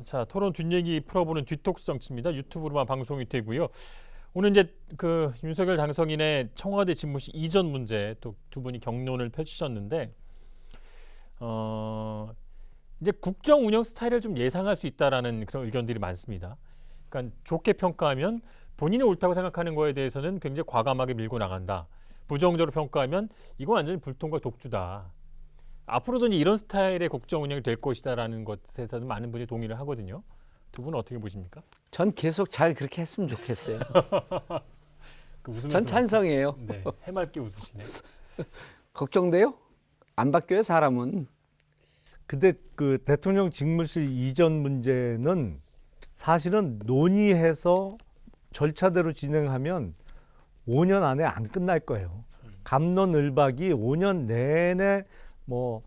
자, 토론 뒷얘기 풀어보는 뒤톡스 정치입니다. 유튜브로만 방송이 되고요. 오늘 이제 그 윤석열 당선인의 청와대 집무실 이전 문제 또 두 분이 격론을 펼치셨는데 이제 국정 운영 스타일을 좀 예상할 수 있다라는 그런 의견들이 많습니다. 그러니까 좋게 평가하면 본인이 옳다고 생각하는 거에 대해서는 굉장히 과감하게 밀고 나간다. 부정적으로 평가하면 이건 완전히 불통과 독주다. 앞으로도 이런 스타일의 국정 운영이 될 것이다라는 것에서는 많은 분이 동의를 하거든요. 두 분은 어떻게 보십니까? 전 계속 잘 그렇게 했으면 좋겠어요. 그 전 찬성이에요. 네, 해맑게 웃으시네. 걱정돼요? 안 바뀌어요, 사람은. 근데 그 대통령 직무실 이전 문제는 사실은 논의해서 절차대로 진행하면 5년 안에 안 끝날 거예요. 갑론을박이 5년 내내 뭐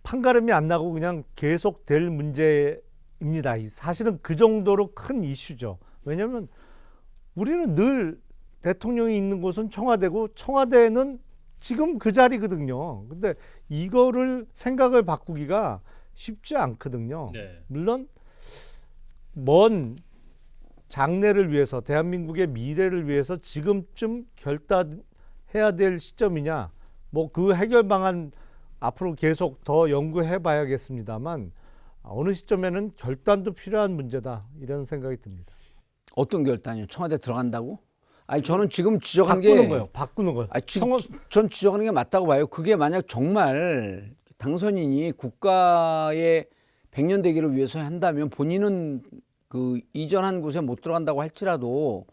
판가름이 안 나고 그냥 계속 될 문제입니다. 사실은 그 정도로 큰 이슈죠. 왜냐하면 우리는 늘 대통령이 있는 곳은 청와대고 청와대는 지금 그 자리거든요. 근데 이거를 생각을 바꾸기가 쉽지 않거든요. 네. 물론 먼 장래를 위해서 대한민국의 미래를 위해서 지금쯤 결단해야 될 시점이냐, 뭐 그 해결 방안 앞으로 계속 더 연구해 봐야겠습니다만 어느 시점에는 결단도 필요한 문제다, 이런 생각이 듭니다. 어떤 결단이요? 청와대 들어간다고? 아니, 저는 지금 지적한 바꾸는 거예요. 바꾸는 거예요. 아니, 전 지적하는 게 맞다고 봐요. 그게 만약 정말 당선인이 국가의 100년 대계를 위해서 한다면 본인은 그 이전한 곳에 못 들어간다고 할지라도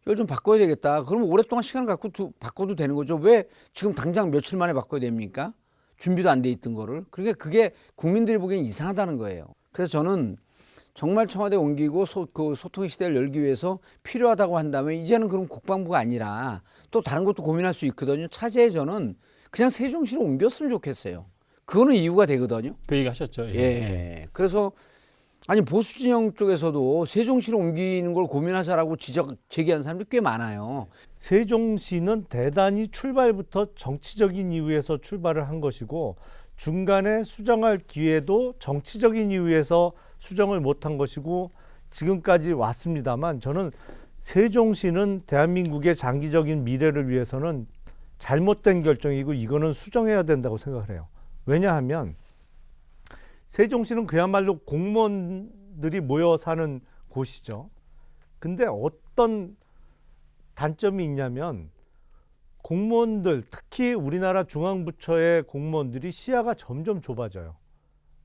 이걸 좀 바꿔야 되겠다. 그러면 오랫동안 시간을 갖고 바꿔도 되는 거죠. 왜 지금 당장 며칠 만에 바꿔야 됩니까? 준비도 안 돼 있던 거를. 그러니까 그게 국민들이 보기엔 이상하다는 거예요. 그래서 저는 정말 청와대 옮기고 그 소통의 시대를 열기 위해서 필요하다고 한다면 이제는 그럼 국방부가 아니라 또 다른 것도 고민할 수 있거든요. 차제에 저는 그냥 세종시로 옮겼으면 좋겠어요. 그거는 이유가 되거든요. 그 얘기 하셨죠. 예. 예. 그래서 아니 보수 진영 쪽에서도 세종시로 옮기는 걸 고민하자라고 제기한 사람들이 꽤 많아요. 세종시는 대단히 출발부터 정치적인 이유에서 출발을 한 것이고 중간에 수정할 기회도 정치적인 이유에서 수정을 못한 것이고 지금까지 왔습니다만, 저는 세종시는 대한민국의 장기적인 미래를 위해서는 잘못된 결정이고 이거는 수정해야 된다고 생각을 해요. 왜냐하면 세종시는 그야말로 공무원들이 모여 사는 곳이죠. 근데 어떤 단점이 있냐면 공무원들, 특히 우리나라 중앙부처의 공무원들이 시야가 점점 좁아져요.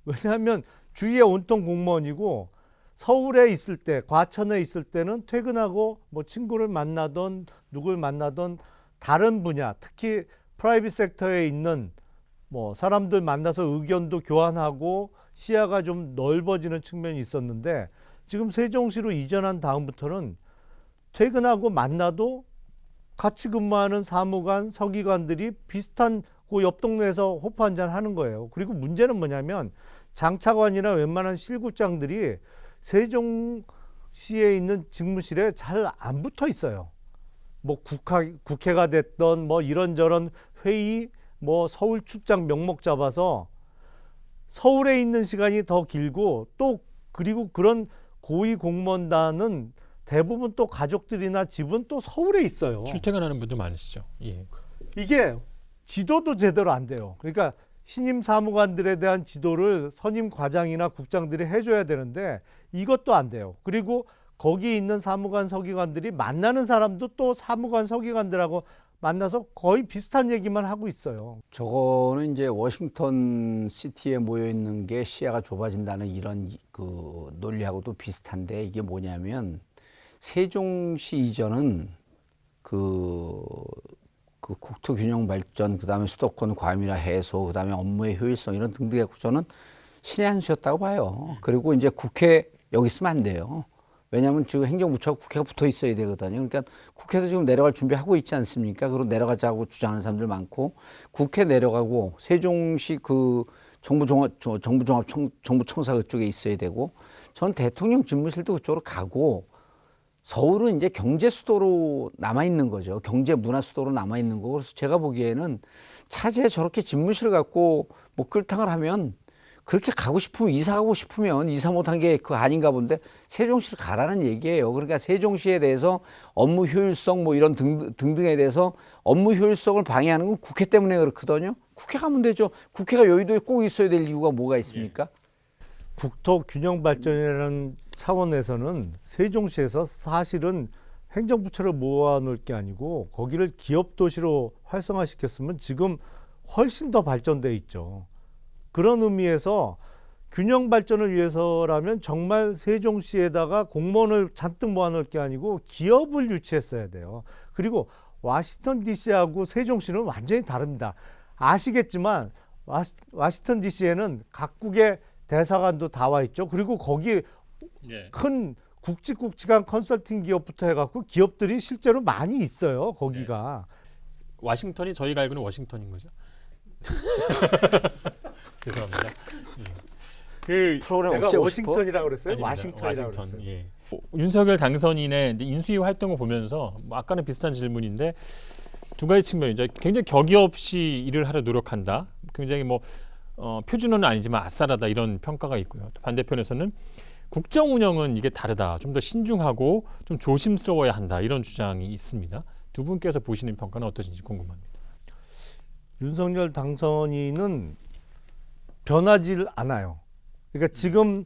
왜냐하면 주위에 온통 공무원이고 서울에 있을 때, 과천에 있을 때는 퇴근하고 뭐 친구를 만나던 누굴 만나던 다른 분야, 특히 프라이빗 섹터에 있는 뭐 사람들 만나서 의견도 교환하고 시야가 좀 넓어지는 측면이 있었는데, 지금 세종시로 이전한 다음부터는 퇴근하고 만나도 같이 근무하는 사무관, 서기관들이 비슷한 그 옆 동네에서 호프 한잔 하는 거예요. 그리고 문제는 뭐냐면 장차관이나 웬만한 실국장들이 세종시에 있는 직무실에 잘 안 붙어 있어요. 뭐 국회가 됐던 뭐 이런저런 회의, 뭐 서울 출장 명목 잡아서 서울에 있는 시간이 더 길고, 또 그리고 그런 고위 공무원단은 대부분 또 가족들이나 집은 또 서울에 있어요. 출퇴근하는 분들 많으시죠. 예. 이게 지도도 제대로 안 돼요. 그러니까 신임 사무관들에 대한 지도를 선임 과장이나 국장들이 해줘야 되는데 이것도 안 돼요. 그리고 거기 있는 사무관, 서기관들이 만나는 사람도 또 사무관, 서기관들하고 만나서 거의 비슷한 얘기만 하고 있어요. 저거는 이제 워싱턴 시티에 모여 있는 게 시야가 좁아진다는 이런 그 논리하고도 비슷한데, 이게 뭐냐면 세종시 이전은 그 국토 균형 발전, 그다음에 수도권 과밀화 해소, 그다음에 업무의 효율성 이런 등등의 저는 신의 한 수였다고 봐요. 그리고 이제 국회 여기 있으면 안 돼요. 왜냐하면 지금 행정부처가 국회가 붙어 있어야 되거든요. 그러니까 국회도 지금 내려갈 준비하고 있지 않습니까? 그리고 내려가자고 주장하는 사람들 많고, 국회 내려가고 세종시 그 정부청사 그쪽에 있어야 되고, 전 대통령 집무실도 그쪽으로 가고, 서울은 이제 경제 수도로 남아 있는 거죠. 경제 문화 수도로 남아 있는 거고, 그래서 제가 보기에는 차제에 저렇게 집무실을 갖고 뭐 끌탕을 하면 그렇게 가고 싶으면 이사 가고 싶으면 이사 못한 게 그 아닌가 본데 세종시를 가라는 얘기예요. 그러니까 세종시에 대해서 업무 효율성 뭐 이런 등등에 대해서 업무 효율성을 방해하는 건 국회 때문에 그렇거든요. 국회 가면 되죠. 국회가 여의도에 꼭 있어야 될 이유가 뭐가 있습니까? 국토 균형 발전이라는 차원에서는 세종시에서 사실은 행정부처를 모아놓을 게 아니고 거기를 기업 도시로 활성화시켰으면 지금 훨씬 더 발전돼 있죠. 그런 의미에서 균형 발전을 위해서라면 정말 세종시에다가 공무원을 잔뜩 모아놓을 게 아니고 기업을 유치했어야 돼요. 그리고 워싱턴 DC하고 세종시는 완전히 다릅니다. 아시겠지만 워싱턴 DC에는 각국의 대사관도 다 와 있죠. 그리고 거기 예. 큰 굵직굵직한 컨설팅 기업부터 해갖고 기업들이 실제로 많이 있어요. 거기가. 워싱턴이 저희가 알고는 워싱턴인 거죠. 죄송합니다. 예. 그 프로그램 내가 없애고 싶어? 워싱턴이라고 그랬어요? 아닙니다. 워싱턴이라고 그랬어요. 예. 윤석열 당선인의 이제 인수위 활동을 보면서 뭐 아까는 비슷한 질문인데 두 가지 측면이죠. 굉장히 격의 없이 일을 하려 노력한다. 굉장히 뭐 표준어는 아니지만 아싸라다 이런 평가가 있고요. 또 반대편에서는 국정 운영은 이게 다르다. 좀 더 신중하고 좀 조심스러워야 한다. 이런 주장이 있습니다. 두 분께서 보시는 평가는 어떠신지 궁금합니다. 윤석열 당선인은 변하질 않아요. 그러니까 지금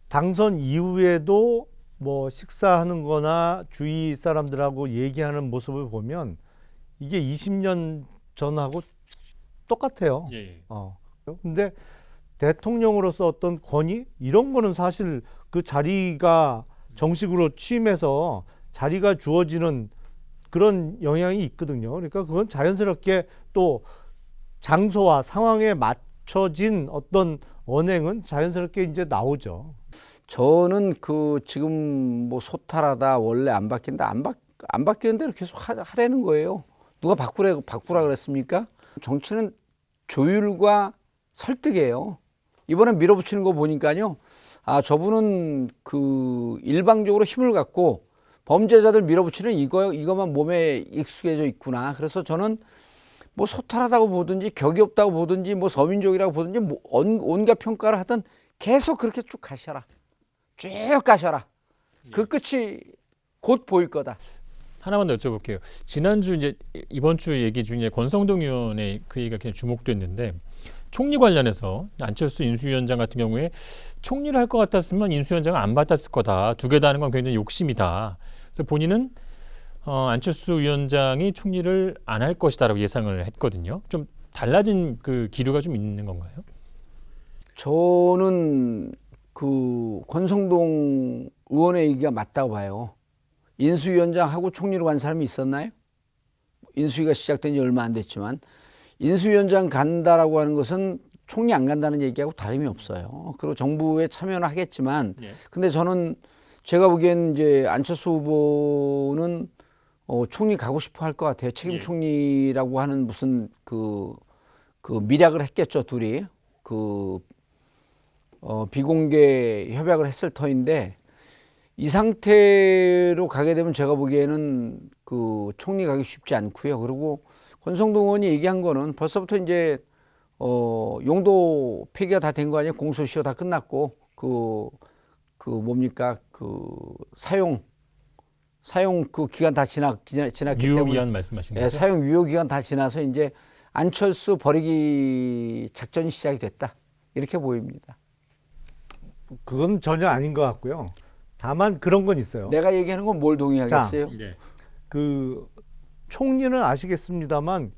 당선 이후에도 뭐 식사하는 거나 주위 사람들하고 얘기하는 모습을 보면 이게 20년 전하고 똑같아요. 예. 근데 대통령으로서 어떤 권위 이런 거는 사실 그 자리가 정식으로 취임해서 자리가 주어지는 그런 영향이 있거든요. 그러니까 그건 자연스럽게 또 장소와 상황에 맞춰진 어떤 언행은 자연스럽게 이제 나오죠. 저는 그 지금 뭐 소탈하다 원래 안 바뀐다 안 바뀌는 대로 계속 하라는 거예요. 누가 바꾸라 그랬습니까? 정치는 조율과 설득이에요. 이번에 밀어붙이는 거 보니까요. 아, 저분은 그 일방적으로 힘을 갖고 범죄자들 밀어붙이는 이거만 몸에 익숙해져 있구나. 그래서 저는 뭐 소탈하다고 보든지 격이 없다고 보든지 뭐 서민족이라고 보든지 뭐 온갖 평가를 하든 계속 그렇게 쭉 가셔라. 쭉 가셔라. 그 끝이 곧 보일 거다. 하나만 더 여쭤볼게요. 지난주 이제 이번 주 얘기 중에 권성동 의원의 그 얘기가 굉장히 주목됐는데 총리 관련해서 안철수 인수위원장 같은 경우에 총리를 할 것 같았으면 인수위원장을 안 받았을 거다. 두 개 다 하는 건 굉장히 욕심이다. 그래서 본인은 안철수 위원장이 총리를 안 할 것이다라고 예상을 했거든요. 좀 달라진 그 기류가 좀 있는 건가요? 저는 그 권성동 의원의 얘기가 맞다고 봐요. 인수위원장하고 총리로 간 사람이 있었나요? 인수위가 시작된 지 얼마 안 됐지만 인수위원장 간다라고 하는 것은 총리 안 간다는 얘기하고 다름이 없어요. 그리고 정부에 참여는 하겠지만 근데 저는 제가 보기엔 이제 안철수 후보는 총리 가고 싶어 할 것 같아요. 책임 총리라고 하는 무슨 그 밀약을 했겠죠, 둘이. 비공개 협약을 했을 터인데 이 상태로 가게 되면 제가 보기에는 그 총리 가기 쉽지 않고요. 그리고 권성동 의원이 얘기한 거는 벌써부터 이제 용도 폐기가 다 된 거 아니에요? 공소시효 다 끝났고 그 뭡니까 사용 그 기간 다 지났기 유효 때문에 기한 말씀하신 거죠? 사용 유효 기간 다 지나서 이제 안철수 버리기 작전이 시작이 됐다 이렇게 보입니다. 그건 전혀 아닌 것 같고요. 다만 그런 건 있어요. 내가 얘기하는 건 뭘 동의하겠어요? 네. 그 총리는 아시겠습니다만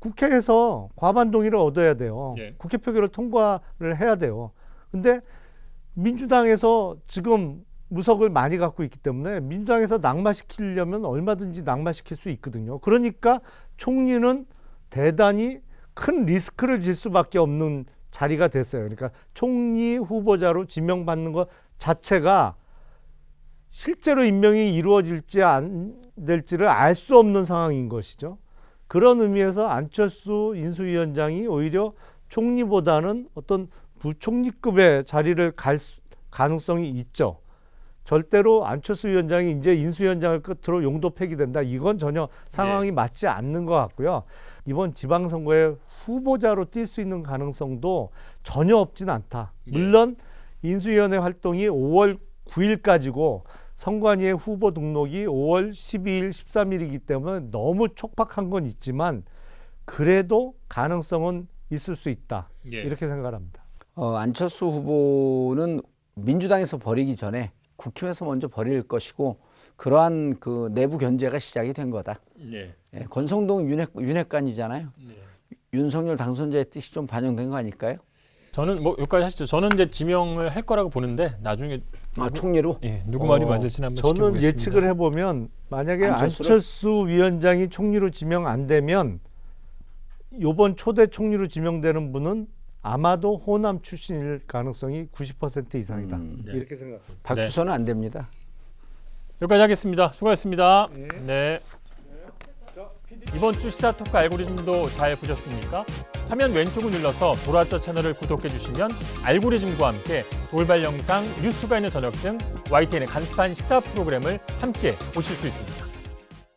국회에서 과반 동의를 얻어야 돼요. 예. 국회 표결을 통과를 해야 돼요. 근데 민주당에서 지금 무석을 많이 갖고 있기 때문에 민주당에서 낙마시키려면 얼마든지 낙마시킬 수 있거든요. 그러니까 총리는 대단히 큰 리스크를 질 수밖에 없는 자리가 됐어요. 그러니까 총리 후보자로 지명받는 것 자체가 실제로 임명이 이루어질지 안 될지를 알 수 없는 상황인 것이죠. 그런 의미에서 안철수 인수위원장이 오히려 총리보다는 어떤 부총리급의 자리를 갈 가능성이 있죠. 절대로 안철수 위원장이 이제 인수위원장을 끝으로 용도 폐기된다. 이건 전혀 상황이 맞지 않는 것 같고요. 이번 지방선거에 후보자로 뛸 수 있는 가능성도 전혀 없진 않다. 예. 물론 인수위원회 활동이 5월 9일까지고 선관위의 후보 등록이 5월 12일, 13일이기 때문에 너무 촉박한 건 있지만 그래도 가능성은 있을 수 있다. 예. 이렇게 생각합니다. 안철수 후보는 민주당에서 버리기 전에 국힘에서 먼저 버릴 것이고 그러한 그 내부 견제가 시작이 된 거다. 예. 예, 권성동 윤핵관이잖아요. 예. 윤석열 당선자의 뜻이 좀 반영된 거 아닐까요? 저는 뭐 여기까지 하시죠. 저는 이제 지명을 할 거라고 보는데 나중에 총리로? 예, 누구 말이 맞을지는 한번 저는 지켜보겠습니다. 예측을 해보면 만약에 안철수를? 안철수 위원장이 총리로 지명 안 되면 이번 초대 총리로 지명되는 분은 아마도 호남 출신일 가능성이 90% 이상이다. 네. 이렇게 생각합니다. 박주선은 안 됩니다. 여기까지 하겠습니다. 수고하셨습니다. 네. 이번 주 시사 토크 알고리즘도 잘 보셨습니까? 화면 왼쪽을 눌러서 보라저 채널을 구독해 주시면 알고리즘과 함께 돌발 영상, 뉴스가 있는 저녁 등 YTN의 간판 시사 프로그램을 함께 보실 수 있습니다.